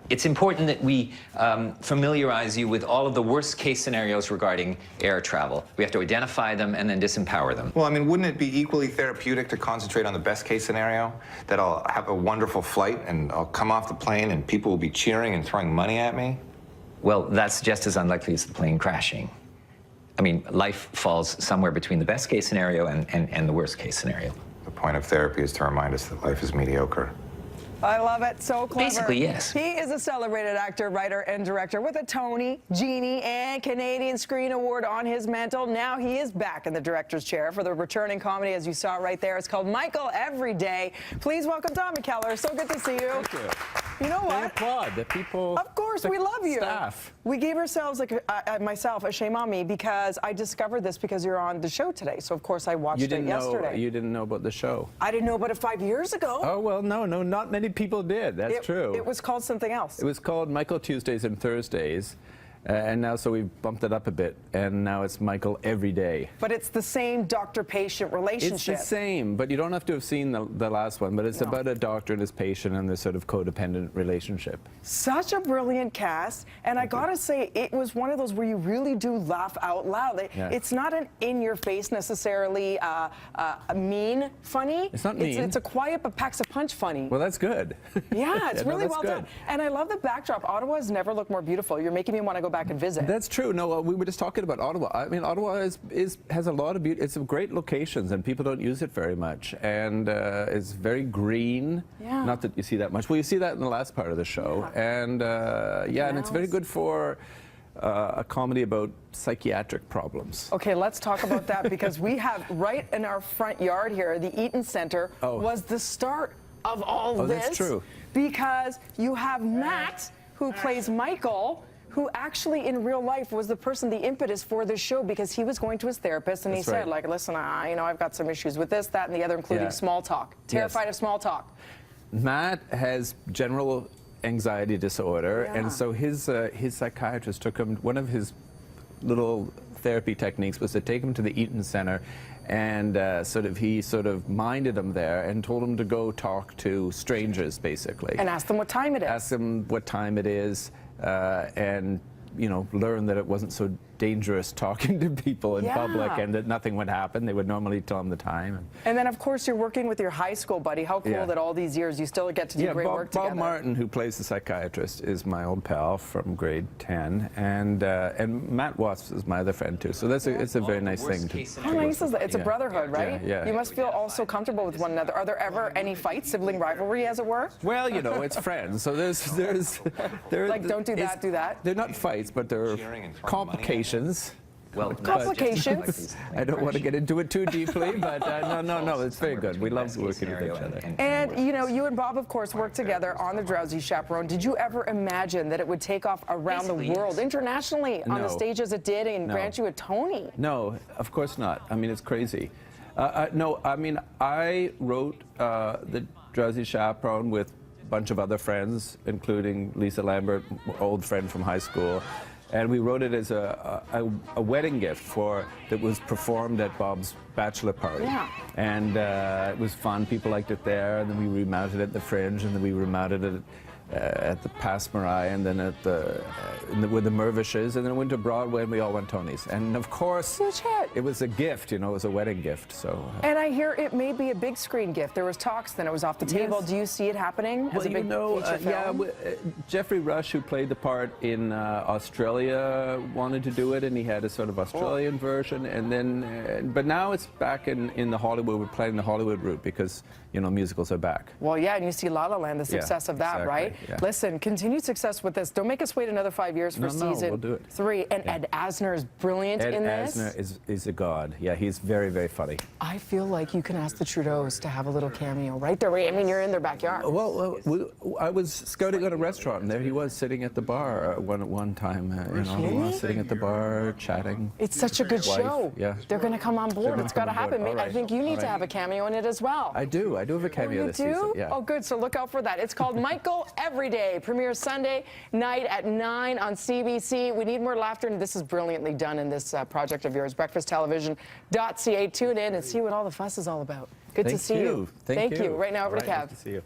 It's important that we familiarize you with all of the worst-case scenarios regarding air travel. We have to identify them and then disempower them. Well, I mean, wouldn't it be equally therapeutic to concentrate on the best-case scenario? That I'll have a wonderful flight and I'll come off the plane and people will be cheering and throwing money at me? Well, that's just as unlikely as the plane crashing. I mean, life falls somewhere between the best-case scenario and the worst-case scenario. The point of therapy is to remind us that life is mediocre. I love it. So clever. Basically, yes. He is a celebrated actor, writer, and director with a Tony, Genie, and Canadian Screen Award on his mantle. Now he is back in the director's chair for the returning comedy, as you saw right there. It's called Michael Every Day. Please welcome Tom McKellar. So good to see you. Thank you. You know what? They applaud the people. Of course, we love you. Staff. We gave ourselves, like myself, a shame on me because I discovered this because you're on the show today. So of course I watched it yesterday. You didn't know about the show. I didn't know about it 5 years ago. Oh well, no, not many people did. That's true. It was called something else. It was called Michael Tuesdays and Thursdays. And now, so we've bumped it up a bit, and now it's Michael Every Day. But it's the same doctor-patient relationship. It's the same, but you don't have to have seen the last one, but it's about a doctor and his patient and this sort of codependent relationship. Such a brilliant cast, and I gotta say, it was one of those where you really do laugh out loud. It's not an in-your-face necessarily a mean funny. It's not mean. It's a quiet but packs a punch funny. Well, that's good. Yeah, it's really well good. done. And I love the backdrop. Ottawa has never looked more beautiful. You're making me want to go back and visit. That's true. No, we were just talking about Ottawa. I mean, Ottawa has a lot of beauty. It's great locations, and people don't use it very much. And it's very green. Yeah. Not that you see that much. Well, you see that in the last part of the show. Yeah. And and it's very good for a comedy about psychiatric problems. Okay, let's talk about that because we have right in our front yard here, the Eaton Center was the start of all this. That's true. Because you have Matt, who plays Michael, who actually in real life was the person, the impetus for this show, because he was going to his therapist and he said, like, listen, you know, I've got some issues with this, that, and the other, including small talk. Terrified of small talk. Matt has general anxiety disorder, and so his psychiatrist took him, one of his little therapy techniques was to take him to the Eaton Center, and he sort of minded him there and told him to go talk to strangers, basically. And ask them what time it is. Ask them what time it is, and, you know, learn that it wasn't so dangerous talking to people in public and that nothing would happen. They would normally tell them the time. And then, of course, you're working with your high school buddy. How cool that all these years you still get to do great work together. Bob Martin, who plays the psychiatrist, is my old pal from grade 10, and Matt Watts is my other friend too. So it's a very nice thing to. How nice is that? It's a brotherhood, right? Yeah. You must feel also comfortable with one another. Are there ever any fights, sibling rivalry, as it were? Well, you know, it's friends. So there's like, don't do that, do that. They're not fights, but they're complications. Well, complications. I don't want to get into it too deeply, but no, it's very good. We love working with each other. And you know, you and Bob, of course, worked together on The Drowsy Chaperone. Did you ever imagine that it would take off around the world, internationally, on the stage as it did, and grant you a Tony? No, of course not. I mean, it's crazy. No, I mean, I wrote The Drowsy Chaperone with a bunch of other friends, including Lisa Lambert, old friend from high school. And we wrote it as a wedding gift that was performed at Bob's bachelor party. Yeah. And it was fun. People liked it there. And then we remounted it at the Fringe, and then we remounted it at the Passe Muraille, and then at with the Mervishes, and then went to Broadway, and we all won Tonys. And of course, it was a gift, you know, it was a wedding gift. So. And I hear it may be a big screen gift. There was talks, then it was off the table. Do you see it happening as a big feature film? Jeffrey Rush, who played the part in Australia, wanted to do it, and he had a sort of Australian version, and then, but now it's back in the Hollywood. We're playing the Hollywood route because, you know, musicals are back. Well, yeah, and you see La La Land, the success of that, right? Yeah. Listen, continued success with this. Don't make us wait another 5 years for season we'll do it. 3. And Ed Asner is brilliant in this. Ed Asner is a god. Yeah, he's very, very funny. I feel like you can ask the Trudeaus to have a little cameo right there. I mean, you're in their backyard. Well, I was scouting at a restaurant, and there he was sitting at the bar one time. You know, he was sitting at the bar chatting. It's such a good show. Yeah. They're going to come on board. It's got to happen. Right. I think you need to have a cameo in it as well. I do have a cameo this season. Yeah. Oh, good. So look out for that. It's called Michael Every Day. Premieres Sunday night at 9 on CBC. We need more laughter, and this is brilliantly done in this project of yours. BreakfastTelevision.ca. Tune in and see what all the fuss is all about. Good to see you. Thank you. Right now, over to Kev. Good to see you.